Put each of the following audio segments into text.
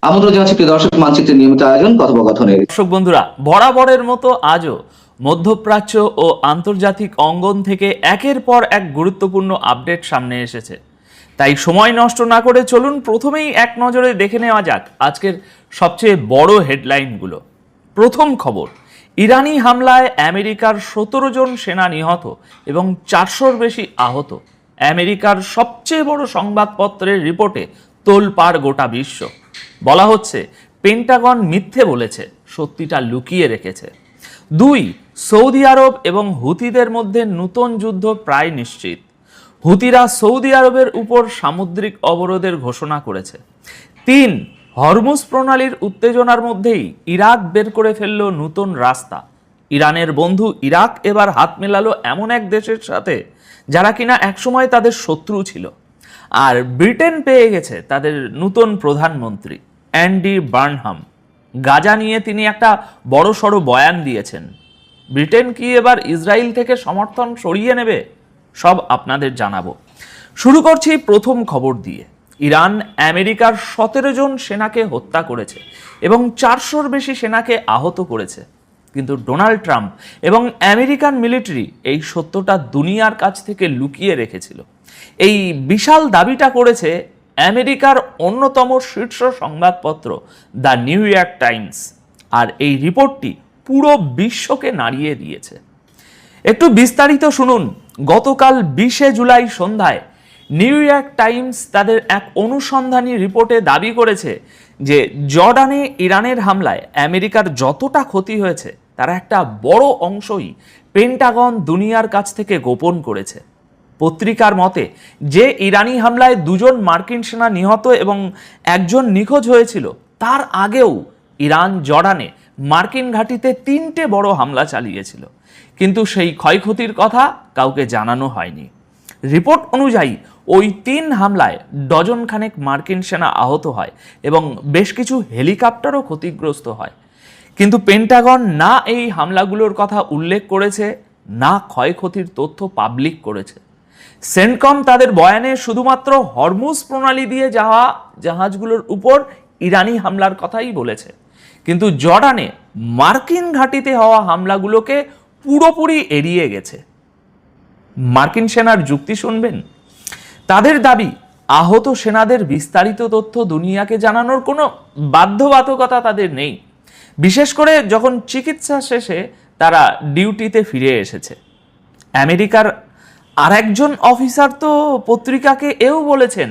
আমন্ত্রণ জানাচ্ছি প্রিয় দর্শক, মানচিত্রের নিয়মিত আয়োজন কথোপকথনের। দর্শক বন্ধুরা, বরাবরের মতো আজও মধ্যপ্রাচ্য ও আন্তর্জাতিক অঙ্গন থেকে একের পর এক গুরুত্বপূর্ণ আপডেট সামনে এসেছে। তাই সময় নষ্ট না করে চলুন প্রথমেই এক নজরে দেখে নেওয়া যাক আজকের সবচেয়ে বড় হেডলাইনগুলো। প্রথম খবর, ইরানি হামলায় আমেরিকার 17 জন সেনা নিহত এবং 400-র বেশি আহত। আমেরিকার সবচেয়ে বড় সংবাদপত্রের রিপোর্টে তোলপাড় গোটা বিশ্ব। বলা হচ্ছে পেন্টাগন মিথ্যে বলেছে, সত্যিটা লুকিয়ে রেখেছে। 2, সৌদি আরব এবং হুতিদের মধ্যে নতুন যুদ্ধ প্রায় নিশ্চিত। হুতিরা সৌদি আরবের উপর সামুদ্রিক অবরোধের ঘোষণা করেছে। 3, হরমুজ প্রণালীর উত্তেজনার মধ্যেই ইরাক বের করে ফেলল নতুন রাস্তা। ইরানের বন্ধু ইরাক এবার হাত মেলালো এমন এক দেশের সাথে যারা কিনা একসময় তাদের শত্রু ছিল। আর ব্রিটেন পেয়ে গেছে তাদের নতুন প্রধানমন্ত্রী অ্যান্ডি বার্নহাম। গাজা নিয়ে তিনি একটা বড়সড় বয়ান দিয়েছেন। ব্রিটেন কি এবার ইসরায়েল থেকে সমর্থন সরিয়ে নেবে? সব আপনাদের জানাবো। শুরু করছি প্রথম খবর দিয়ে। ইরান আমেরিকার 17 জন সেনাকে হত্যা করেছে এবং 400-র বেশি সেনাকে আহত করেছে। কিন্তু ডোনাল্ড ট্রাম্প এবং আমেরিকান মিলিটারি এই সত্যটা দুনিয়ার কাছ থেকে লুকিয়ে রেখেছিল। এই বিশাল দাবিটা করেছে আমেরিকার অন্যতম শীর্ষ সংবাদপত্র দ্য নিউ ইয়র্ক টাইমস। আর এই রিপোর্টটি পুরো বিশ্বকে নাড়িয়ে দিয়েছে। একটু বিস্তারিত শুনুন। গতকাল 20 জুলাই সন্ধ্যায় নিউ ইয়র্ক টাইমস তাদের এক অনুসন্ধানী রিপোর্টে দাবি করেছে যে জর্ডানে ইরানের হামলায় আমেরিকার যতটা ক্ষতি হয়েছে তার একটা বড় অংশই পেন্টাগন দুনিয়ার কাছ থেকে গোপন করেছে। পত্রিকার মতে যে ইরানি হামলায় 2 জন মার্কিন সেনা নিহত এবং 1 জন নিখোঁজ হয়েছিল, তার আগেও ইরান জর্ডানে মার্কিন ঘাঁটিতে 3টে বড় হামলা চালিয়েছিল, কিন্তু সেই ক্ষয়ক্ষতির কথা কাউকে জানানো হয়নি। রিপোর্ট অনুযায়ী ওই 3 হামলায় ডজনখানেক মার্কিন সেনা আহত হয় এবং বেশ কিছু হেলিকপ্টারও ক্ষতিগ্রস্ত হয়। কিন্তু পেন্টাগন না এই হামলাগুলোর কথা উল্লেখ করেছে, না ক্ষয়ক্ষতির তথ্য পাবলিক করেছে। সেন্টকম তাদের বয়ানে শুধুমাত্র হরমুজ প্রণালী দিয়ে যাওয়া জাহাজগুলোর উপর ইরানি হামলার কথাই বলেছে, কিন্তু জর্ডানে মার্কিন ঘাঁটিতে হওয়া হামলাগুলোকে পুরোপুরি এড়িয়ে গেছে। মার্কিন সেনার যুক্তি শুনবেন। তাদের দাবি, আহত সেনাদের বিস্তারিত তথ্য দুনিয়াকে জানানোর কোনো বাধ্যবাধকতা তাদের নেই, বিশেষ করে যখন চিকিৎসা শেষে তারা ডিউটিতে ফিরে এসেছে। আমেরিকার আরেকজন অফিসার তো পত্রিকাকে এও বলেছেন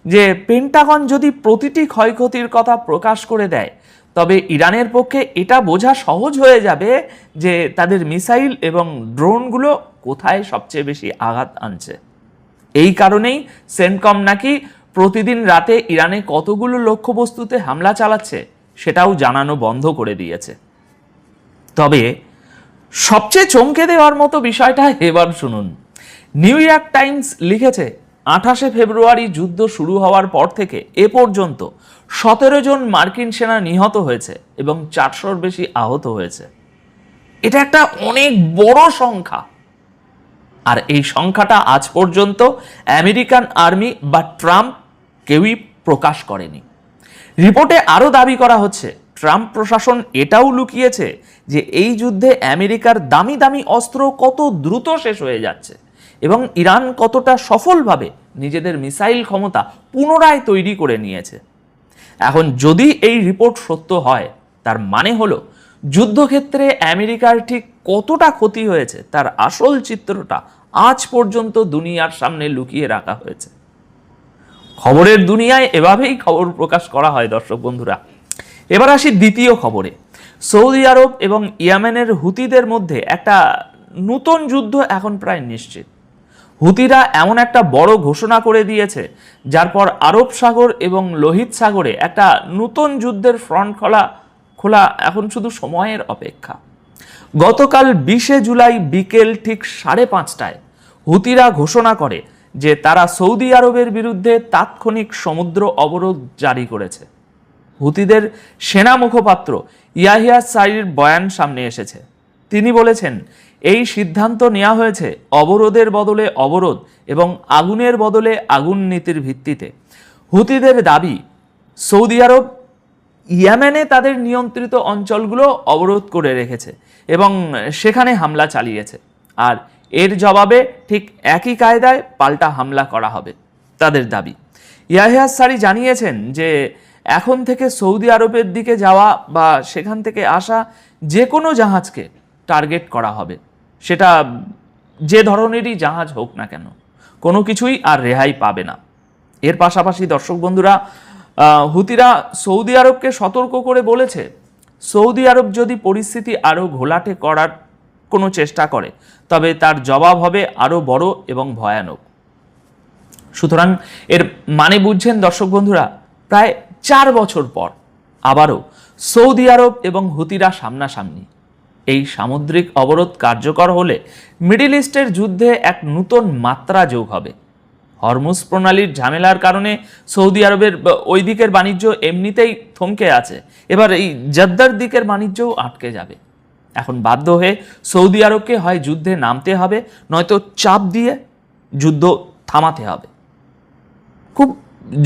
যে পেন্টাগন যদি প্রতিটি ক্ষয়ক্ষতির কথা প্রকাশ করে দেয়, তবে ইরানের পক্ষে এটা বোঝা সহজ হয়ে যাবে যে তাদের মিসাইল এবং ড্রোনগুলো কোথায় সবচেয়ে বেশি আঘাত আনছে। এই কারণেই সেন্টকম নাকি প্রতিদিন রাতে ইরানে কতগুলো লক্ষ্যবস্তুতে হামলা চালাচ্ছে সেটাও জানানো বন্ধ করে দিয়েছে। তবে সবচেয়ে চমকে দেওয়ার মতো বিষয়টা এবার শুনুন। নিউ ইয়র্ক টাইমস লিখেছে 28 ফেব্রুয়ারি যুদ্ধ শুরু হওয়ার পর থেকে এ পর্যন্ত 17 জন মার্কিন সেনা নিহত হয়েছে এবং 400-র বেশি আহত হয়েছে। এটা একটা অনেক বড় সংখ্যা। আর এই সংখ্যাটা আজ পর্যন্ত আমেরিকান আর্মি বা ট্রাম্প কেউই প্রকাশ করেনি। রিপোর্টে আরও দাবি করা হচ্ছে ট্রাম্প প্রশাসন এটাও লুকিয়েছে যে এই যুদ্ধে আমেরিকার দামি দামি অস্ত্র কত দ্রুত শেষ হয়ে যাচ্ছে এবং ইরান কতটা সফলভাবে নিজেদের মিসাইল ক্ষমতা পুনরায় তৈরি করে নিয়েছে। এখন যদি এই রিপোর্ট সত্য হয়, তার মানে হলো যুদ্ধক্ষেত্রে আমেরিকার ঠিক কতটা ক্ষতি হয়েছে তার আসল চিত্রটা আজ পর্যন্ত দুনিয়ার সামনে লুকিয়ে রাখা হয়েছে। খবরের দুনিয়ায় এভাবেই খবর প্রকাশ করা হয় দর্শক বন্ধুরা। এবার আসি দ্বিতীয় খবরে। সৌদি আরব এবং ইয়েমেনের হুতিদের মধ্যে একটা নতুন যুদ্ধ এখন প্রায় নিশ্চিত। হুতিরা এমন একটা বড় ঘোষণা করে দিয়েছে যার পর আরব সাগর এবং লোহিত সাগরে একটা নতুন যুদ্ধের ফ্রন্ট খোলা এখন শুধু সময়ের অপেক্ষা। গতকাল 20 জুলাই বিকেল ঠিক 5:30টায় হুতিরা ঘোষণা করে যে তারা সৌদি আরবের বিরুদ্ধে তাৎক্ষণিক সমুদ্র অবরোধ জারি করেছে। হুতিদের সেনা মুখপাত্র ইয়াহিয়া সাইরির বয়ান সামনে এসেছে। তিনি বলেছেন, এই সিদ্ধান্ত নেওয়া হয়েছে অবরোধের বদলে অবরোধ এবং আগুনের বদলে আগুন নীতির ভিত্তিতে। হুতিদের দাবি, সৌদি আরব ইয়েমেনে তাদের নিয়ন্ত্রিত অঞ্চলগুলো অবরোধ করে রেখেছে এবং সেখানে হামলা চালিয়েছে। আর এর জবাবে ঠিক একই কায়দায় পাল্টা হামলা করা হবে তাদের দাবি। ইয়াহিয়া সারি জানিয়েছেন যে এখন থেকে সৌদি আরবের দিকে যাওয়া বা সেখান থেকে আসা যে কোনো জাহাজকে টার্গেট করা হবে, সেটা যে ধরনেরই জাহাজ হোক না কেন, কোনো কিছুই আর রেহাই পাবে না। এর পাশাপাশি দর্শক বন্ধুরা, হুতিরা সৌদি আরবকে সতর্ক করে বলেছে, সৌদি আরব যদি পরিস্থিতি আরও ঘোলাটে করার কোনো চেষ্টা করে তবে তার জবাব হবে আরও বড় এবং ভয়ানক। সুতরাং এর মানে বুঝছেন দর্শক বন্ধুরা, প্রায় 4 বছর পর আবারও সৌদি আরব এবং হুতিরা সামনাসামনি। এই সামুদ্রিক অবরোধ কার্যকর হলে মিডল ইস্টের যুদ্ধে এক নতুন মাত্রা যোগ হবে। হরমুজ প্রণালীর ঝামেলার কারণে সৌদি আরবের ওই দিকের বাণিজ্য এমনিতেই থমকে আছে, এবার এই জদ্দার দিকের বাণিজ্যও আটকে যাবে। এখন বাধ্য হয়ে সৌদি আরবকে হয় যুদ্ধে নামতে হবে, নয়তো চাপ দিয়ে যুদ্ধ থামাতে হবে। খুব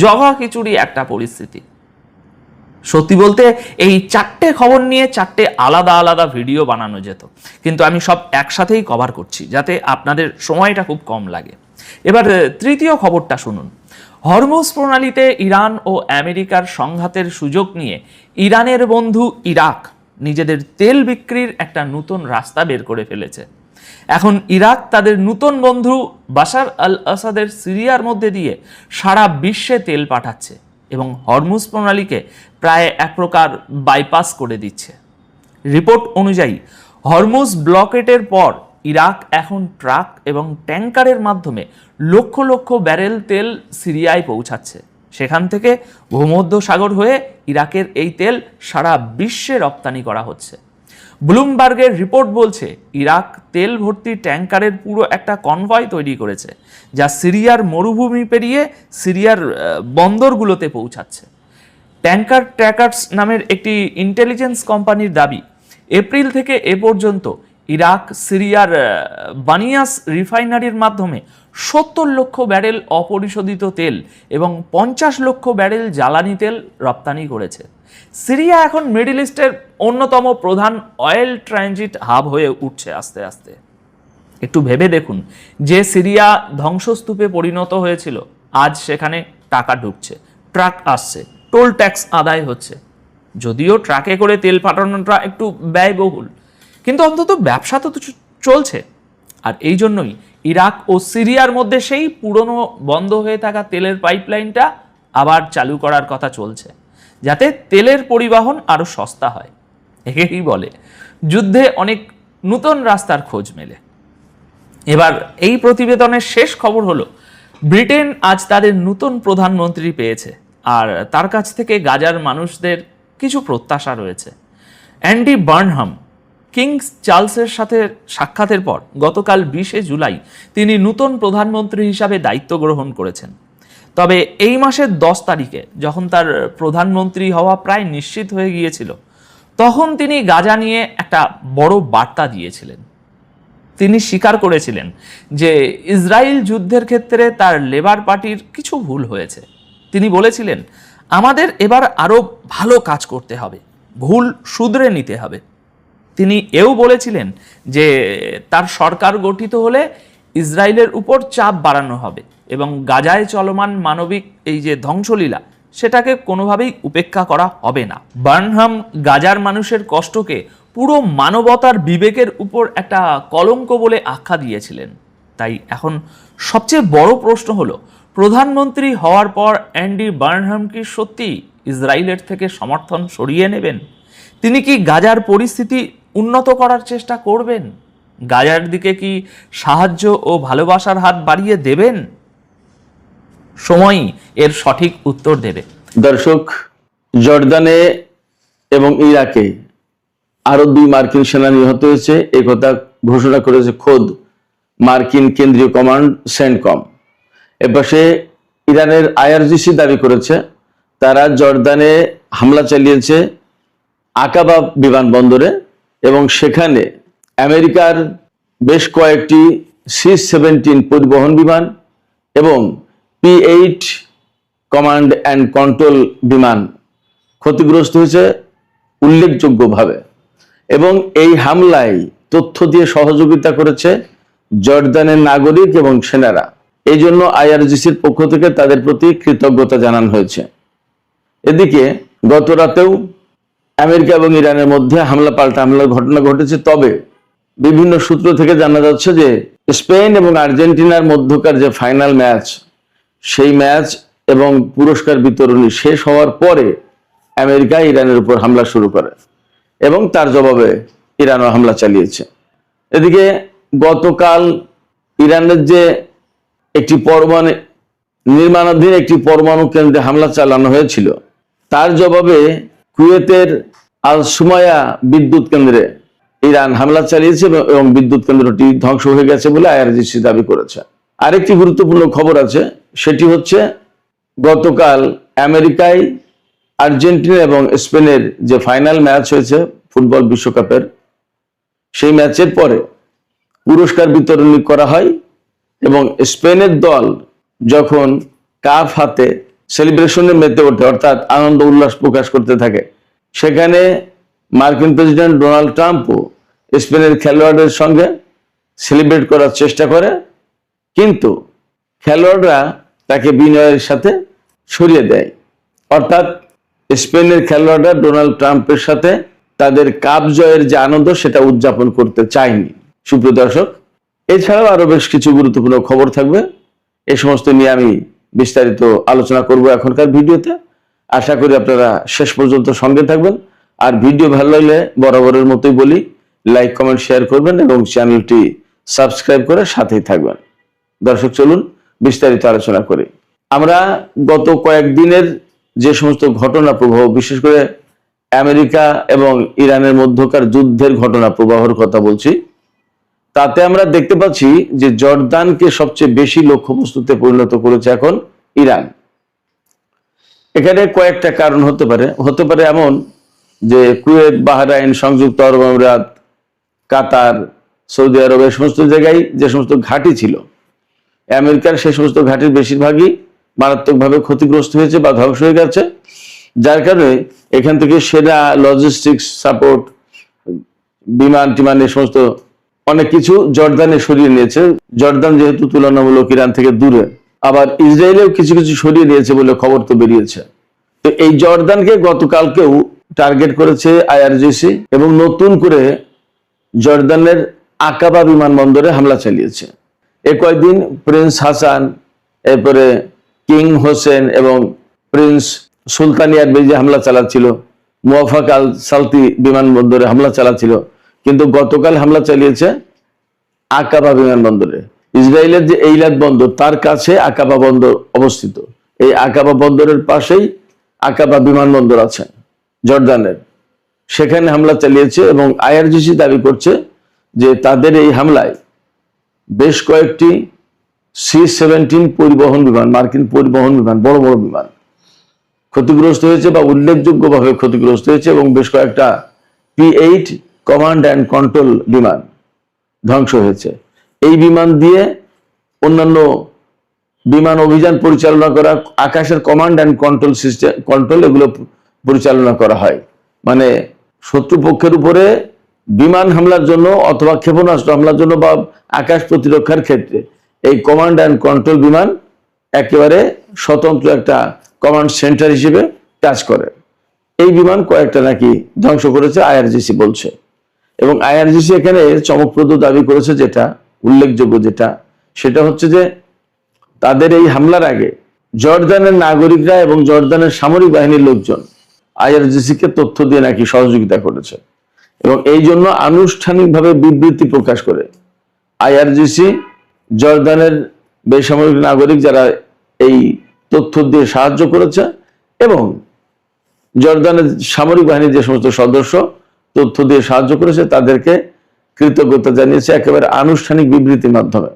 জগা খিচুড়ি একটা পরিস্থিতি। সত্যি বলতে এই 4টে খবর নিয়ে 4টে আলাদা আলাদা ভিডিও বানানো যেত, কিন্তু আমি সব একসাথেই কভার করছি যাতে আপনাদের সময়টা খুব কম লাগে। এবার তৃতীয় খবরটা শুনুন। হরমুজ প্রণালীতে ইরান ও আমেরিকার সংঘাতের সুযোগ নিয়ে ইরানের বন্ধু ইরাক নিজেদের তেল বিক্রির একটা নতুন রাস্তা বের করে ফেলেছে। এখন ইরাক তাদের নতুন বন্ধু বাশার আল আসাদের সিরিয়ার মধ্যে দিয়ে সারা বিশ্বে তেল পাঠাচ্ছে এবং হরমুজ প্রণালীকে প্রায় এক প্রকার বাইপাস করে দিচ্ছে। রিপোর্ট অনুযায়ী হরমুজ ব্লকেটের পর ইরাক এখন ট্রাক এবং ট্যাঙ্কারের মাধ্যমে লক্ষ লক্ষ ব্যারেল তেল সিরিয়ায় পৌঁছাচ্ছে। সেখান থেকে ভূমধ্যসাগর হয়ে ইরাকের এই তেল সারা বিশ্বে রপ্তানি করা হচ্ছে। ব্লুমবার্গের রিপোর্ট বলছে ইরাক তেল ভর্তি ট্যাঙ্কারের পুরো একটা কনভয় তৈরি করেছে, যা সিরিয়ার মরুভূমি পেরিয়ে সিরিয়ার বন্দরগুলোতে পৌঁছাচ্ছে। ট্যাঙ্কার ট্র্যাকার্স নামের একটি ইন্টেলিজেন্স কোম্পানির দাবি, এপ্রিল থেকে এ পর্যন্ত ইরাক সিরিয়ার বানিয়াস রিফাইনারির মাধ্যমে 70 লক্ষ ব্যারেল অপরিশোধিত তেল এবং 50 লক্ষ ব্যারেল জ্বালানি তেল রপ্তানি করেছে। সিরিয়া এখন মিডল ইস্টের অন্যতম প্রধান অয়েল ট্রানজিট হাব হয়ে উঠছে আস্তে আস্তে। একটু ভেবে দেখুন, যে সিরিয়া ধ্বংসস্তূপে পরিণত হয়েছিল আজ সেখানে টাকা ঢুকছে, ট্রাক আসছে, টোল ট্যাক্স আদায় হচ্ছে। যদিও ট্রাকে করে তেল পাঠানোটা একটু ব্যয়বহুল, কিন্তু অন্তত ব্যবসা তো চলছে। আর এই জন্যই ইরাক ও সিরিয়ার মধ্যে সেই পুরনো বন্ধ হয়ে থাকা তেলের পাইপলাইনটা আবার চালু করার কথা চলছে, যাতে তেলের পরিবহন আরও সস্তা হয়। একেই বলে যুদ্ধে অনেক নতুন রাস্তার খোঁজ মেলে। এবার এই প্রতিবেদনের শেষ খবর হলো, ব্রিটেন আজ তাদের নতুন প্রধানমন্ত্রী পেয়েছে, আর তার কাছ থেকে গাজার মানুষদের কিছু প্রত্যাশা রয়েছে। অ্যান্ডি বার্নহাম কিংস চার্লসের সাথে সাক্ষাতের পর গতকাল 20 জুলাই তিনি নতুন প্রধানমন্ত্রী হিসাবে দায়িত্ব গ্রহণ করেছেন। তবে এই মাসের 10 তারিখে যখন তার প্রধানমন্ত্রী হওয়া প্রায় নিশ্চিত হয়ে গিয়েছিল, তখন তিনি গাজা নিয়ে একটা বড় বার্তা দিয়েছিলেন। তিনি স্বীকার করেছিলেন যে ইসরায়েল যুদ্ধের ক্ষেত্রে তার লেবার পার্টির কিছু ভুল হয়েছে। তিনি বলেছিলেন, আমাদের এবার আরও ভালো কাজ করতে হবে, ভুল শুধরে নিতে হবে। তিনি এও বলেছিলেন যে তার সরকার গঠিত হলে ইসরায়েলের উপর চাপ বাড়ানো হবে এবং গাজায় চলমান মানবিক এই যে ধ্বংসলীলা, সেটাকে কোনোভাবেই উপেক্ষা করা হবে না। বার্নহাম গাজার মানুষের কষ্টকে পুরো মানবতার বিবেকের উপর একটা কলঙ্ক বলে আখ্যা দিয়েছিলেন। তাই এখন সবচেয়ে বড় প্রশ্ন হলো, প্রধানমন্ত্রী হওয়ার পর অ্যান্ডি বার্নহাম কি সত্যি ইসরায়েলের থেকে সমর্থন সরিয়ে নেবেন? তিনি কি গাজার পরিস্থিতি উন্নত করার চেষ্টা করবেন? গাজার দিকে কি সাহায্য ও ভালোবাসার হাত বাড়িয়ে দেবেন? সময়ই এর সঠিক উত্তর দেবে। দর্শক, জর্দানে এবং ইরাকে আরো 2 মার্কিন সেনা নিহত হয়েছে, এই কথা ঘোষণা করেছে খোদ মার্কিন কেন্দ্রীয় কমান্ড সেন্টকম। এপাশে ইরানের আইআরজিসি দাবি করেছে তারা জর্দানে হামলা চালিয়েছে আকাবা বিমানবন্দরে এবং সেখানে আমেরিকার বেশ কয়েকটি C-17 পরিবহন বিমান এবং P-8 কমান্ড অ্যান্ড কন্ট্রোল বিমান ক্ষতিগ্রস্ত হয়েছে উল্লেখযোগ্যভাবে, এবং এই হামলায় তথ্য দিয়ে সহযোগিতা করেছে জর্দানের নাগরিক এবং সেনারা। এই জন্য আইআরজিসির পক্ষ থেকে তাদের প্রতি কৃতজ্ঞতা জানানো হয়েছে। এদিকে গত রাতেও আমেরিকা এবং ইরানের মধ্যে পাল্টা হামলার ঘটনা ঘটেছে। তবে বিভিন্ন সূত্র থেকে জানা যাচ্ছে যে স্পেন এবং আর্জেন্টিনার মধ্যকার যে ফাইনাল ম্যাচ, সেই ম্যাচ এবং পুরস্কার বিতরণী শেষ হওয়ার পরে আমেরিকা ইরানের উপর হামলা শুরু করে এবং তার জবাবে ইরানও হামলা চালিয়েছে। এদিকে গতকাল ইরানের যে একটি নির্মাণাধীন একটি পরমাণু কেন্দ্রে হামলা চালানো হয়েছিল, তার জবাবে কুয়েতের আল সুমায়া বিদ্যুৎ কেন্দ্রে ইরান হামলা চালিয়েছে এবং বিদ্যুৎ কেন্দ্রটি ধ্বংস হয়ে গেছে বলে আইআরজিসি দাবি করেছে। আরেকটি গুরুত্বপূর্ণ খবর আছে, সেটি হচ্ছে গতকাল আমেরিকায় আর্জেন্টিনা এবং স্পেনের যে ফাইনাল ম্যাচ হয়েছে ফুটবল বিশ্বকাপের, সেই ম্যাচের পরে পুরস্কার বিতরণী করা হয় এবং স্পেনের দল যখন কাপ হাতে সেলিব্রেশনে মেতে ওঠে, অর্থাৎ আনন্দ উল্লাস প্রকাশ করতে থাকে, সেখানে মার্কিন প্রেসিডেন্ট ডোনাল্ড ট্রাম্পও স্পেনের খেলোয়াড়দের সঙ্গে সেলিব্রেট করার চেষ্টা করে, কিন্তু খেলোয়াড়রা তাকে বিনয়ের সাথে সরিয়ে দেয়। অর্থাৎ স্পেনের খেলোয়াড়রা ডোনাল্ড ট্রাম্পের সাথে তাদের কাপ জয়ের যে আনন্দ সেটা উদযাপন করতে চায়নি। সুপ্রিয় দর্শক, এছাড়াও আরো বেশ কিছু গুরুত্বপূর্ণ খবর থাকবে, এই সমস্ত নিয়ে আমি বিস্তারিত আলোচনা করব এখনকার ভিডিওতে। আশা করি আপনারা শেষ পর্যন্ত সঙ্গে থাকবেন। আর ভিডিও ভালো লাগলে বরাবরের মতোই বলি, লাইক কমেন্ট শেয়ার করবেন এবং চ্যানেলটি সাবস্ক্রাইব করে সাথেই থাকবেন। দর্শক, চলুন বিস্তারিত আলোচনা করি। আমরা গত কয়েকদিনের যে সমস্ত ঘটনা প্রবাহ, বিশেষ করে আমেরিকা এবং ইরানের মধ্যকার যুদ্ধের ঘটনা প্রবাহের কথা বলছি, তাতে আমরা দেখতে পাচ্ছি যে জর্দানকে সবচেয়ে বেশি লক্ষ্যবস্তুতে পরিণত করেছে এখন ইরান। এখানে কয়েকটা কারণ হতে পারে এমন যে কুয়েত, বাহরাইন, সংযুক্ত আরব আমিরাত, কাতার, সৌদি আরব, এই সমস্ত জায়গায় যে সমস্ত ঘাঁটি ছিল, আমেরিকার সেই সমস্ত ঘাঁটির বেশিরভাগই মারাত্মকভাবে ক্ষতিগ্রস্ত হয়েছে বা ধ্বংস হয়ে গেছে, যার কারণে এখান থেকে সেনা, লজিস্টিক্স সাপোর্ট, বিমান টিমান, এই সমস্ত অনেক কিছু জর্দানে সরিয়ে নিয়েছে। জর্দান যেহেতু তুলনামূলক ইরান থেকে দূরে, আবার ইসরায়েলেও কিছু কিছু সরিয়ে নিয়েছে বলে খবর তো বেরিয়েছে। তো এই জর্দানকে গতকালকেও টার্গেট করেছে আইআরজিসি এবং নতুন করে জর্দানের আকাবা বিমানবন্দরে হামলা চালিয়েছে। এ কয়েকদিন প্রিন্স হাসান, এরপরে কিং হোসেন এবং প্রিন্স সুলতানিয়ার বেজে হামলা চালাচ্ছিল, মুওয়াফাক আল সালতি বিমানবন্দরে হামলা চালাচ্ছিল, কিন্তু গতকাল হামলা চালিয়েছে আকাবা বিমানবন্দরে। ইসরায়েলের যে এইলাত বন্দর, তার কাছে আকাবা বন্দর অবস্থিত। এই আকাবা বন্দরের পাশেই আকাবা বিমানবন্দর আছে জর্দানের, সেখানে হামলা চালিয়েছে এবং আইআরজিসি দাবি করছে যে তাদের এই হামলায় বেশ কয়েকটি C-17 পরিবহন বিমান, মার্কিন পরিবহন বিমান, বড় বড় বিমান ক্ষতিগ্রস্ত হয়েছে বা উল্লেখযোগ্যভাবে ক্ষতিগ্রস্ত হয়েছে এবং বেশ কয়েকটা P-8 কমান্ড অ্যান্ড কন্ট্রোল বিমান ধ্বংস হয়েছে। এই বিমান দিয়ে অন্যান্য বিমান অভিযান পরিচালনা করা, আকাশের command and control system, control, এগুলো পরিচালনা করা হয়। মানে শত্রুপক্ষের উপরে বিমান হামলার জন্য অথবা ক্ষেপণাস্ত্র হামলার জন্য বা আকাশ প্রতিরক্ষার ক্ষেত্রে এই কমান্ড অ্যান্ড কন্ট্রোল বিমান একেবারে স্বতন্ত্র একটা কমান্ড সেন্টার হিসেবে কাজ করে। এই বিমান কয়েকটা নাকি ধ্বংস করেছে আইআরজিসি বলছে। এবং আইআরজিসি এখানে চমকপ্রদ দাবি করেছে, যেটা উল্লেখযোগ্য, সেটা হচ্ছে যে তাদের এই হামলার আগে জর্দানের নাগরিকরা এবং জর্দানের সামরিক বাহিনীর লোকজন আইআরজিসিকে তথ্য দিয়ে নাকি সহযোগিতা করেছে এবং এই জন্য আনুষ্ঠানিকভাবে বিবৃতি প্রকাশ করে আইআরজিসি জর্দানের বেসামরিক নাগরিক যারা এই তথ্য দিয়ে সাহায্য করেছে এবং জর্দানের সামরিক বাহিনীর যে সমস্ত সদস্য তথ্য দিয়ে সাহায্য করেছে তাদেরকে কৃতজ্ঞতা জানিয়েছে একেবারে আনুষ্ঠানিক বিবৃতির মাধ্যমে।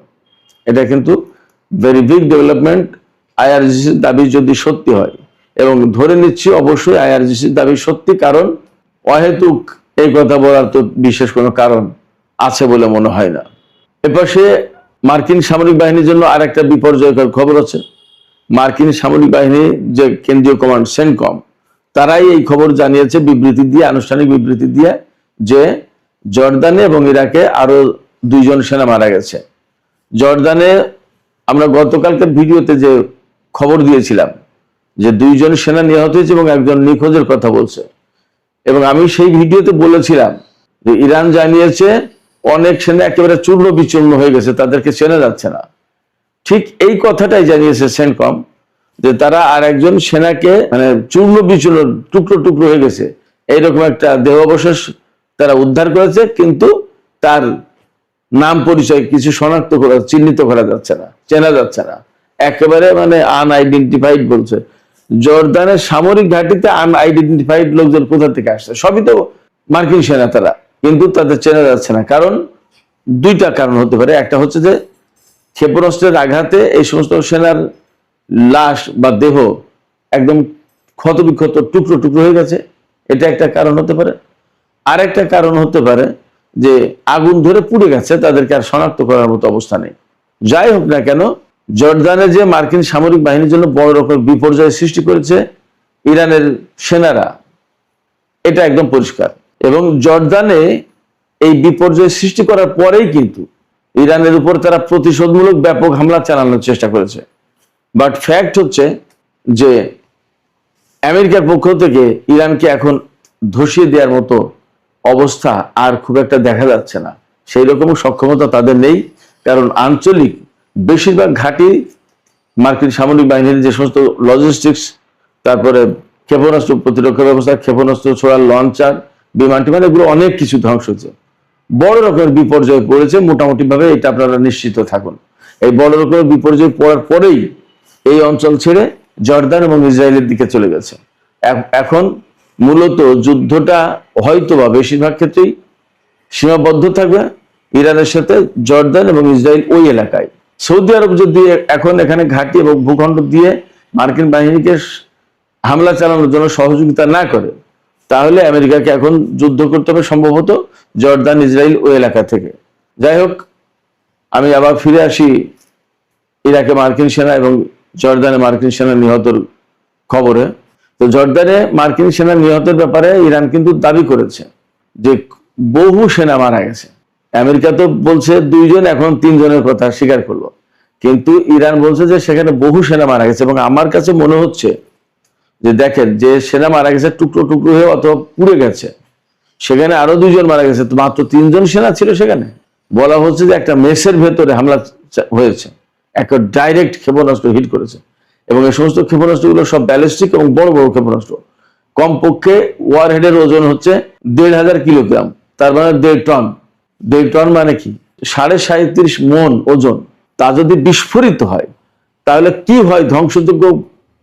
এটা কিন্তু ভেরি বিগ ডেভেলপমেন্ট। আইআরজিসির দাবি যদি সত্যি হয়, এবং ধরে নিচ্ছি অবশ্যই আইআরজিসির দাবি সত্যি, কারণ অহেতুক এই কথা বলার তো বিশেষ কোনো কারণ আছে বলে মনে হয় না। এপাশে মার্কিন সামরিক বাহিনীর জন্য আরেকটা বিপর্যয়কর খবর আছে। মার্কিন সামরিক বাহিনী যে কেন্দ্রীয় কমান্ড সেন্টকম, তারাই এই খবর জানিয়েছে বিবৃতি দিয়ে, আনুষ্ঠানিক বিবৃতি দিয়ে, যে জর্দানে এবং ইরাকে আরো 2 জন সেনা মারা গেছে। জর্দানে আমরা গতকালকের ভিডিওতে যে খবর দিয়েছিলাম যে 2 জন সেনা নিহত হয়েছে এবং একজন নিখোঁজের কথা বলছে, এবং আমি সেই ভিডিওতে বলেছিলাম যে ইরান জানিয়েছে অনেক সেনা একেবারে চূর্ণ বিচূর্ণ হয়ে গেছে, তাদেরকে চেনা যাচ্ছে না। ঠিক এই কথাটাই জানিয়েছে সেন্টকম, যে তারা আর একজন সেনাকে মানে চূর্ণ বিচূর্ণ টুকরো টুকরো হয়ে গেছে এইরকম একটা দেহাবশেষ তারা উদ্ধার করেছে, কিন্তু তার নাম পরিচয় কিছু শনাক্ত করা, চিহ্নিত করা যাচ্ছে না, চেনা যাচ্ছে না, একেবারে মানে আনআইডেন্টিফাইড বলছে। জর্দানের সামরিক ঘাঁটিতে আনআইডেন্টিফাইড লোকজন কোথা থেকে আসছে? সবই তো মার্কিন সেনা তারা, কিন্তু তাদের চেনা যাচ্ছে না। কারণ 2টা কারণ হতে পারে। একটা হচ্ছে যে ক্ষেপণাস্ত্রের আঘাতে এই সমস্ত সেনার লাশ বা দেহ একদম ক্ষতবিক্ষত টুকরো টুকরো হয়ে গেছে, এটা একটা কারণ হতে পারে। আর একটা কারণ হতে পারে যে আগুন ধরে পুড়ে গেছে, তাদেরকে আর শনাক্ত করার মতো অবস্থা নেই। যাই হোক না কেন, জর্দানে যে মার্কিন সামরিক বাহিনীর জন্য বড় রকম বিপর্যয় সৃষ্টি করেছে ইরানের সেনারা, এটা একদম পরিষ্কার। এবং জর্দানে এই বিপর্যয় সৃষ্টি করার পরেই কিন্তু ইরানের উপর তারা প্রতিশোধমূলক ব্যাপক হামলা চালানোর চেষ্টা করেছে। বাট ফ্যাক্ট হচ্ছে যে আমেরিকার পক্ষ থেকে ইরানকে এখন ধসিয়ে দেওয়ার মতো অবস্থা আর খুব একটা দেখা যাচ্ছে না, সেই রকম সক্ষমতা তাদের নেই। কারণ আঞ্চলিক বেশিরভাগ ঘাঁটি মার্কিন সামরিক বাহিনীর যে সমস্ত লজিস্টিক্স, তারপরে ক্ষেপণাস্ত্র প্রতিরক্ষা ব্যবস্থা, ক্ষেপণাস্ত্র ছোড়ার লঞ্চার, বিমান টিমান, এগুলো অনেক কিছু ধ্বংস হয়েছে, বড় রকমের বিপর্যয় পড়েছে মোটামুটি ভাবে, এটা আপনারা নিশ্চিত থাকুন। এই বড় রকমের বিপর্যয় পড়ার পরেই এই অঞ্চল ছেড়ে জর্দান এবং ইসরায়েলের দিকে চলে গেছে। এখন মূলত যুদ্ধটা হয়তো বা বেশিরভাগ ক্ষেত্রেই সীমাবদ্ধ থাকবে ইরানের সাথে জর্দান এবং ইসরায়েল ওই এলাকায়। সৌদি আরব যদি এখন এখানে ঘাঁটি এবং ভূখণ্ড দিয়ে মার্কিন বাহিনীকে হামলা চালানোর জন্য সহযোগিতা না করে, তাহলে আমেরিকাকে এখন যুদ্ধ করতে হবে সম্ভবত জর্দান ইসরায়েল ওই এলাকা থেকে। যাই হোক, আমি আবার ফিরে আসি ইরাকে মার্কিন সেনা এবং জর্দানে মার্কিন সেনা নিহতর খবরে। তো জর্দানে মার্কিন সেনা নিহতের ব্যাপারে ইরান কিন্তু দাবি করেছে যে বহু সেনা মারা গেছে। আমেরিকা তো বলছে 2 জন, এখন 3 জনের কথা স্বীকার করলো, কিন্তু ইরান বলছে যে সেখানে বহু সেনা মারা গেছে। এবং আমার কাছে মনে হচ্ছে যে দেখেন, যে সেনা মারা গেছে টুকরো টুকরো হয়ে অথবা পুড়ে গেছে, সেখানে আরো 2 জন মারা গেছে, তো মাত্র 3 জন সেনা ছিল সেখানে। বলা হচ্ছে যে একটা মেসের ভেতরে হামলা হয়েছে, একটা ডাইরেক্ট ক্ষেপণাস্ত্র হিট করেছে, এবং এই সমস্ত ক্ষেপণাস্ত্রগুলো সব ব্যালিস্টিক এবং বড় বড় ক্ষেপণাস্ত্র। কমপক্ষে ওয়ারহেডের ওজন হচ্ছে 1500 কিলোগ্রাম, তার মানে 1.5 টন। 1.5 টন মানে কি? 37.5 মন ওজন। তা যদি বিস্ফোরিত হয় তাহলে কি হয়, ধ্বংসযোগ্য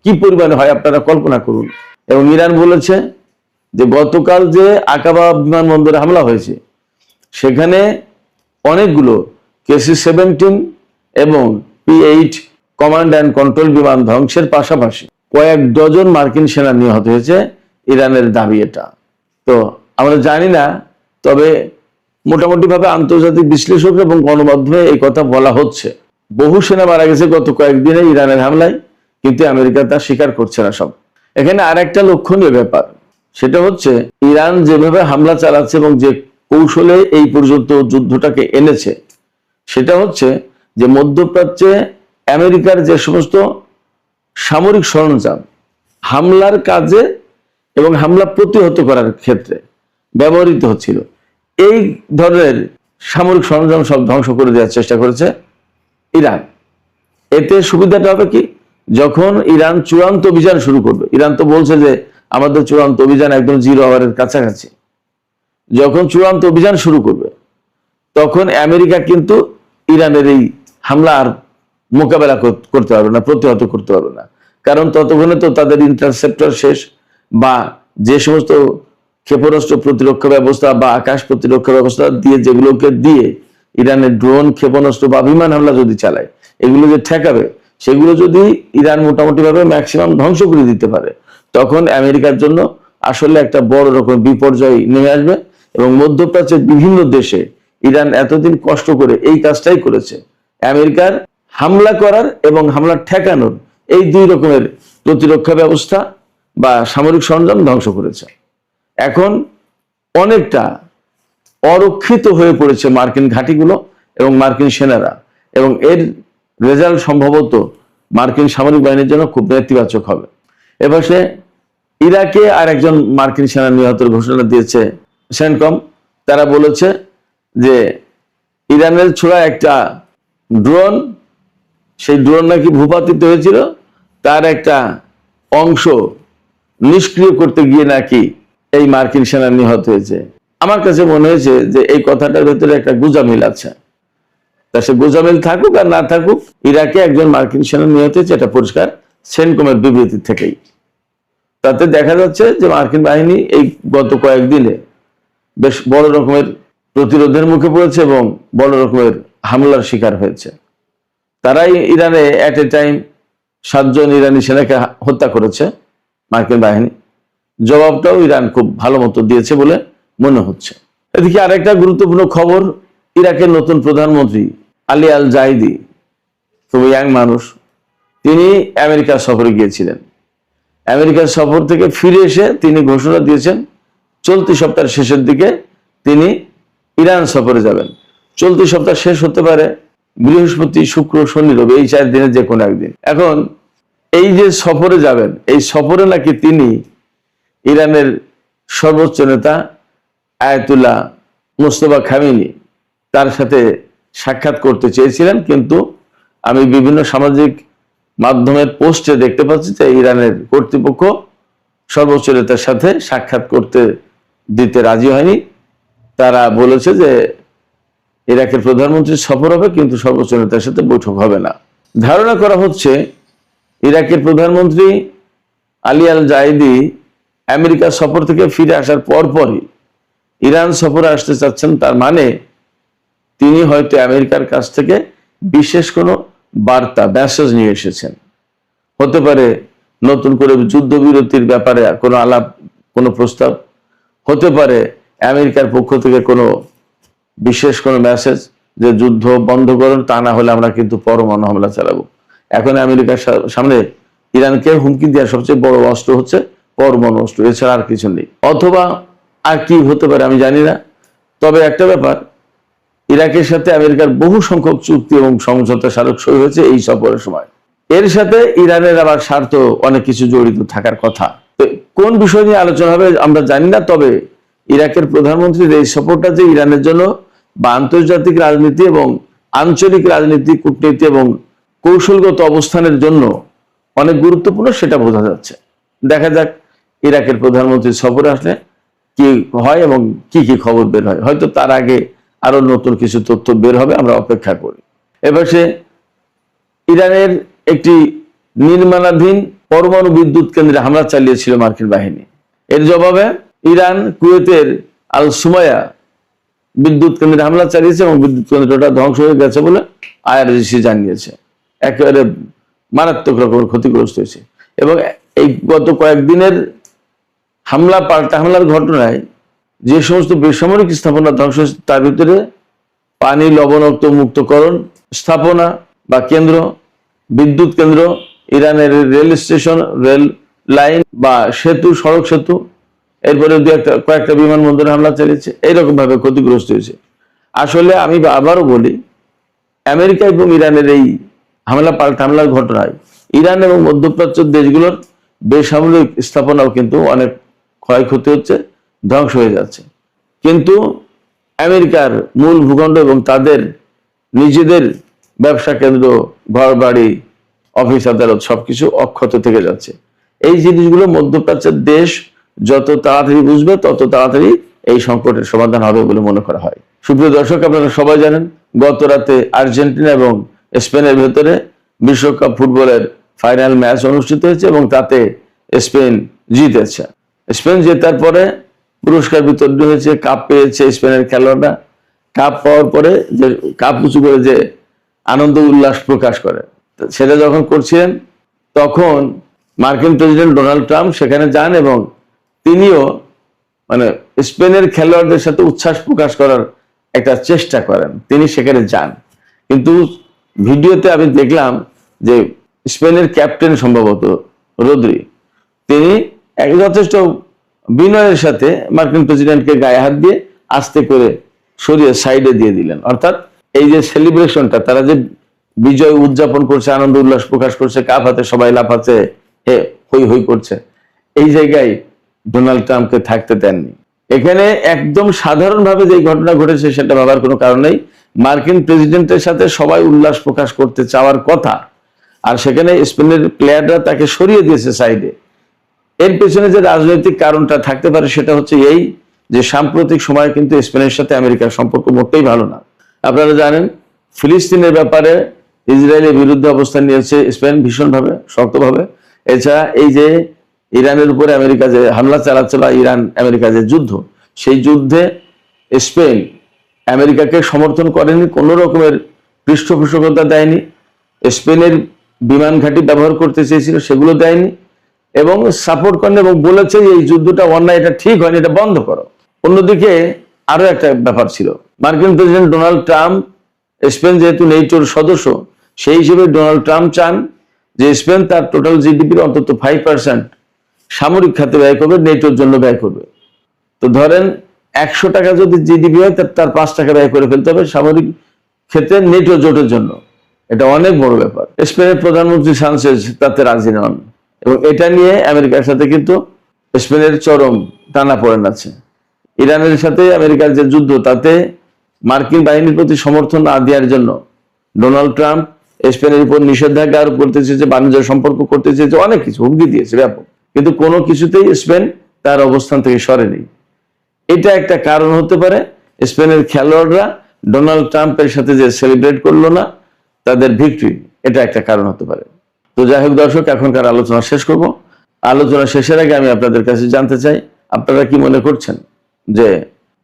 কি পরিমাণে হয় আপনারা কল্পনা করুন। এবং ইরান বলেছে যে গতকাল যে আকাবা বিমানবন্দরে হামলা হয়েছে, সেখানে অনেকগুলো KC-17 এবং P-8 কমান্ড অ্যান্ড কন্ট্রোল বিমান ধ্বংসের পাশাপাশি কয়েক ডজন মার্কিন সেনা নিহত হয়েছে, ইরানের দাবি এটা। তো আমরা জানি না, তবে মোটামুটি ভাবে আন্তর্জাতিক বিশ্লেষক এবং গণমাধ্যমে এই কথা বলা হচ্ছে, বহু সেনা মারা গেছে গত কয়েকদিনে ইরানের হামলায়, কিন্তু আমেরিকা তা স্বীকার করছে না সব। এখানে আরেকটা লক্ষণীয় ব্যাপার, সেটা হচ্ছে ইরান যেভাবে হামলা চালাচ্ছে এবং যে কৌশলে এই পর্যন্ত যুদ্ধটাকে এনেছে, সেটা হচ্ছে যে মধ্যপ্রাচ্যে আমেরিকার যে সমস্ত সামরিক সরঞ্জাম হামলার কাজে এবং হামলা প্রতিহত করার ক্ষেত্রে ব্যবহৃত হচ্ছিল, এই ধরনের সামরিক সরঞ্জাম সব ধ্বংস করে দেওয়ার চেষ্টা করেছে ইরান। এতে সুবিধাটা হবে কি, যখন ইরান চূড়ান্ত অভিযান শুরু করবে, ইরান তো বলছে যে আমাদের চূড়ান্ত অভিযান একদম 0 আওয়ারের কাছাকাছি, যখন চূড়ান্ত অভিযান শুরু করবে তখন আমেরিকা কিন্তু ইরানের এই হামলা আর মোকাবেলা করতে পারবে না, প্রতিহত করতে পারবে না। কারণ ততক্ষণে তো তাদের ইন্টারসেপ্টর শেষ, বা যে সমস্ত ক্ষেপণাস্ত্র প্রতিরক্ষা ব্যবস্থা বা আকাশ প্রতিরক্ষা ব্যবস্থা দিয়ে, যেগুলোকে দিয়ে ইরানের ড্রোন, ক্ষেপণাস্ত্র বা বিমান হামলা যদি চালায়, এগুলো যে ঠেকাবে, সেগুলো যদি ইরান মোটামুটি ভাবে ম্যাক্সিমাম ধ্বংস করে দিতে পারে, তখন আমেরিকার জন্য আসলে একটা বড় রকম বিপর্যয় নেমে আসবে। এবং মধ্যপ্রাচ্যের বিভিন্ন দেশে ইরান এতদিন কষ্ট করে এই কাজটাই করেছে, আমেরিকার হামলা করার এবং হামলা ঠেকানোর এই 2 রকমের প্রতিরক্ষা ব্যবস্থা বা সামরিক সরঞ্জাম ধ্বংস করেছে। এখন অনেকটা অরক্ষিত হয়ে পড়েছে মার্কিন ঘাঁটিগুলো এবং মার্কিন সেনারা, এবং এর রেজাল্ট সম্ভবত মার্কিন সামরিক বাহিনীর জন্য খুব নেতিবাচক হবে। এবার সে ইরাকে আর একজন মার্কিন সেনা নিহতের ঘোষণা দিয়েছে সেন্টকম। তারা বলেছে যে ইরানের ছোড়া একটা ড্রোন, সেই ড্রোন নাকি ভূপাতিত হয়েছিল, তার একটা অংশ নিষ্ক্রিয় করতে গিয়ে নাকি এই মার্কিন সেনা নিহত হয়েছে। আমার কাছে মনে হয়েছে যে এই কথাটার ভেতরে একটা গুজামিল আছে। তা সে গুজামিল থাকুক আর না থাকুক, ইরাকে একজন মার্কিন সেনা নিহত হয়েছে, এটা পরিষ্কার সেন্টকমের বিবৃতি থেকেই। তাতে দেখা যাচ্ছে যে মার্কিন বাহিনী এই গত কয়েকদিনে বেশ বড় রকমের প্রতিরোধের মুখে পড়েছে এবং বড় রকমের হামলার শিকার হয়েছে। তারাই ইরানে এট এ টাইম 7 জন ইরানি সেনাকে হত্যা করেছে মার্কিন বাহিনী। জবাবটাও ইরান খুব ভালো মতো দিয়েছে বলে মনে হচ্ছে। এদিকে আরেকটা গুরুত্বপূর্ণ খবর, ইরাকের নতুন প্রধানমন্ত্রী আলী আল জাইদি, খুব ইয়াং মানুষ, তিনি আমেরিকা সফরে গিয়েছিলেন। আমেরিকার সফর থেকে ফিরে এসে তিনি ঘোষণা দিয়েছেন চলতি সপ্তাহের শেষের দিকে তিনি ইরান সফরে যাবেন। চলতি সপ্তাহ শেষ হতে পারে বৃহস্পতি, শুক্র, শনি, রবি, এই 4 দিনের যে কোনো একদিন। এখন এই যে সফরে যাবেন, এই সফরে নাকি তিনি ইরানের সর্বোচ্চ নেতা আয়াতুল্লাহ মুস্তফা খামেনি তার সাথে সাক্ষাৎ করতে চেয়েছিলেন, কিন্তু আমি বিভিন্ন সামাজিক মাধ্যমের পোস্টে দেখতে পাচ্ছি যে ইরানের কর্তৃপক্ষ সর্বোচ্চ নেতার সাথে সাক্ষাৎ করতে দিতে রাজি হয়নি। তারা বলেছে যে ইরাকের প্রধানমন্ত্রীর সফর হবে কিন্তু সর্বোচ্চ নেতার সাথে বৈঠক হবে না। ধারণা করা হচ্ছে ইরাকের প্রধানমন্ত্রী আলী আল জাইদি আমেরিকা সফর থেকে ফিরে আসার পরপরই ইরান সফরে আসতে চাচ্ছেন। তার মানে তিনি হয়তো আমেরিকার কাছ থেকে বিশেষ কোনো বার্তা, মেসেজ নিয়ে এসেছেন। হতে পারে নতুন করে যুদ্ধবিরতির ব্যাপারে কোনো আলাপ, কোনো প্রস্তাব, হতে পারে আমেরিকার পক্ষ থেকে কোনো বিশেষ কোনো মেসেজ যে যুদ্ধ বন্ধ করুন, তা না হলে আমরা কিন্তু পরমাণু হামলা চালাবো। এখন আমেরিকার সামনে ইরানকে হুমকি দেওয়ার সবচেয়ে বড় অস্ত্র হচ্ছে পরমাণু অস্ত্র, এছাড়া আর কিছু নেই। অথবা আর কি হতে পারে আমি জানি না। তবে একটা ব্যাপার, ইরাকের সাথে আমেরিকার বহু সংখ্যক চুক্তি এবং সমঝোতা স্মারক সই হয়েছে এই সফরের সময়। এর সাথে ইরানের আবার স্বার্থ অনেক কিছু জড়িত থাকার কথা। তো কোন বিষয় নিয়ে আলোচনা হবে আমরা জানি না। তবে ইরাকের প্রধানমন্ত্রীর এই সফরটা যে ইরানের জন্য বা আন্তর্জাতিক রাজনীতি এবং আঞ্চলিক রাজনীতি, কূটনীতি এবং কৌশলগত অবস্থানের জন্য অনেক গুরুত্বপূর্ণ, সেটা বোঝা যাচ্ছে। দেখা যাক ইরাকের প্রধানমন্ত্রী সফরে আসলে কি হয় এবং কি কি খবর বের হয়। হয়তো তার আগে আরো নতুন কিছু তথ্য বের হবে, আমরা অপেক্ষা করি। এবার সে ইরানের একটি নির্মাণাধীন পরমাণু বিদ্যুৎ কেন্দ্রে হামলা চালিয়েছিল মার্কিন বাহিনী। এর জবাবে ইরান কুয়েতের আল সুমায়া বিদ্যুৎ কেন্দ্রে হামলা চালিয়েছে এবং বিদ্যুৎ কেন্দ্রটা ধ্বংস হয়ে গেছে বলে আইআরজিসি জানিয়েছে। একেবারে মারাত্মক রকমের ক্ষতিগ্রস্ত হয়েছে। এবং এই গত কয়েকদিনের হামলা পাল্টা হামলার ঘটনায় যে সমস্ত বেসামরিক স্থাপনা ধ্বংস হয়েছে, তার ভিতরে পানি লবণাক্ত মুক্তকরণ স্থাপনা বা কেন্দ্র, বিদ্যুৎ কেন্দ্র, ইরানের রেল স্টেশন, রেল লাইন বা সেতু, সড়ক সেতু, এরপরে কয়েকটা বিমানবন্দরে হামলা চালিয়েছে। এইরকম ভাবে ক্ষতিগ্রস্ত হয়েছে। আসলে আমি আবারও বলি, আমেরিকা এবং ইরানের এই হামলা পাল্টা হামলার ঘটনায় ইরান এবং মধ্যপ্রাচ্যের দেশগুলোর বেসামরিক স্থাপনাও কিন্তু অনেক ক্ষয়ক্ষতি হচ্ছে, ধ্বংস হয়ে যাচ্ছে। কিন্তু আমেরিকার মূল ভূখণ্ড এবং তাদের নিজেদের ব্যবসা কেন্দ্র, ঘর বাড়ি, অফিস আদালত সবকিছু অক্ষত থেকে যাচ্ছে। এই জিনিসগুলো মধ্যপ্রাচ্যের দেশ যত তাড়াতাড়ি বুঝবে তত তাড়াতাড়ি এই সংকটের সমাধান হবে বলে মনে করা হয়। সুপ্রিয় দর্শক, আপনারা সবাই জানেন গত রাতে আর্জেন্টিনা এবং স্পেনের ভেতরে বিশ্বকাপ ফুটবলের ফাইনাল ম্যাচ অনুষ্ঠিত হয়েছে এবং তাতে স্পেন জিতেছে। স্পেন জেতার পরে পুরস্কার বিতরণ হয়েছে, কাপ পেয়েছে স্পেনের খেলোয়াড়রা। কাপ পাওয়ার পরে যে কাপ উঁচু করে যে আনন্দ উল্লাস প্রকাশ করে, সেটা যখন করছিলেন তখন মার্কিন প্রেসিডেন্ট ডোনাল্ড ট্রাম্প সেখানে যান এবং তিনিও মানে স্পেনের খেলোয়াড়দের সাথে উচ্ছ্বাস প্রকাশ করার একটা চেষ্টা করেন। তিনি সেখানে যান, কিন্তু ভিডিওতে আমি দেখলাম যে স্পেনের ক্যাপ্টেন সম্ভবত রদ্রি, তিনি যথেষ্ট বিনয়ের সাথে মার্কিন প্রেসিডেন্টকে গায়ে হাত দিয়ে আস্তে করে সরিয়ে সাইডে দিয়ে দিলেন। অর্থাৎ এই যে সেলিব্রেশনটা, তারা যে বিজয় উদযাপন করছে, আনন্দ উল্লাস প্রকাশ করছে, কাপ হাতে সবাই লাফাচ্ছে, হই হই করছে, এই জায়গায় ডোনাল্ড ট্রাম্পকে থাকতে দেননি। এখানে একদম সাধারণভাবে যে ঘটনা ঘটেছে সেটা ভাবার কোনো কারণ নেই। মার্কিন প্রেসিডেন্টের সাথে সবাই উল্লাস প্রকাশ করতে চাওয়ার কথা, আর সেখানে স্পেনের প্লেয়াররা তাকে সরিয়ে দিয়েছে সাইডে। এর পেছনে যে রাজনৈতিক কারণটা থাকতে পারে সেটা হচ্ছে এই যে সাম্প্রতিক সময়ে কিন্তু স্পেনের সাথে আমেরিকার সম্পর্ক মোটেই ভালো না। আপনারা জানেন ফিলিস্তিনের ব্যাপারে ইসরায়েলের বিরুদ্ধে অবস্থান নিয়েছে স্পেন ভীষণভাবে, শক্তভাবে। এছাড়া এই যে ইরানের উপরে আমেরিকা যে হামলা চালাচ্ছিল, ইরান আমেরিকা যে যুদ্ধ, সেই যুদ্ধে স্পেন আমেরিকাকে সমর্থন করেনি, কোনো রকমের পৃষ্ঠপোষকতা দেয়নি। স্পেনের বিমান ঘাঁটি ব্যবহার করতে চেয়েছিল, সেগুলো দেয়নি, এবং সাপোর্ট করেন এবং বলেছে যে এই যুদ্ধটা অন্যায়, এটা ঠিক হয়নি, এটা বন্ধ করো। অন্যদিকে আরো একটা ব্যাপার ছিল, মার্কিন প্রেসিডেন্ট ডোনাল্ড ট্রাম্প, স্পেন যেহেতু নেটোর সদস্য, সেই হিসেবে ডোনাল্ড ট্রাম্প চান যে স্পেন তার টোটাল জিডিপির অন্তত 5% সামরিক খাতে ব্যয় করবে, নেটোর জন্য ব্যয় করবে। তো ধরেন 100 টাকা যদি জিডিপি হয়, তার 5 টাকা ব্যয় করে ফেলতে হবে সামরিক ক্ষেত্রে নেটো জোটের জন্য। এটা অনেক বড় ব্যাপার। স্পেনের প্রধানমন্ত্রী সানচেজ তাতে রাজি নন, এবং এটা নিয়ে আমেরিকার সাথে কিন্তু স্পেনের চরম টানাপোড়েন আছে। ইরানের সাথে আমেরিকার যে যুদ্ধ, তাতে মার্কিন বাহিনীর প্রতি সমর্থন না দেওয়ার জন্য ডোনাল্ড ট্রাম্প স্পেনের উপর নিষেধাজ্ঞা আরোপ করতে চেয়েছে, বাণিজ্য সম্পর্ক করতে চেয়েছে, অনেক কিছু হুমকি দিয়েছে ব্যাপক, কিন্তু কোনো কিছুতেই স্পেন তার অবস্থান থেকে সরেনি। এটা একটা কারণ হতে পারে স্পেনের খেলোয়াড়রা ডোনাল্ড ট্রাম্পের সাথে যে সেলিব্রেট করলো না তাদের ভিক্টরি, এটা একটা কারণ হতে পারে। তো যাই হোক দর্শক, এখনকার আলোচনা শেষ করব। আলোচনা শেষের আগে আমি আপনাদের কাছে জানতে চাই, আপনারা কি মনে করছেন যে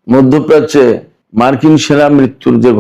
মধ্যপ্রাচ্যে মার্কিন সেনা মৃত্যুর যে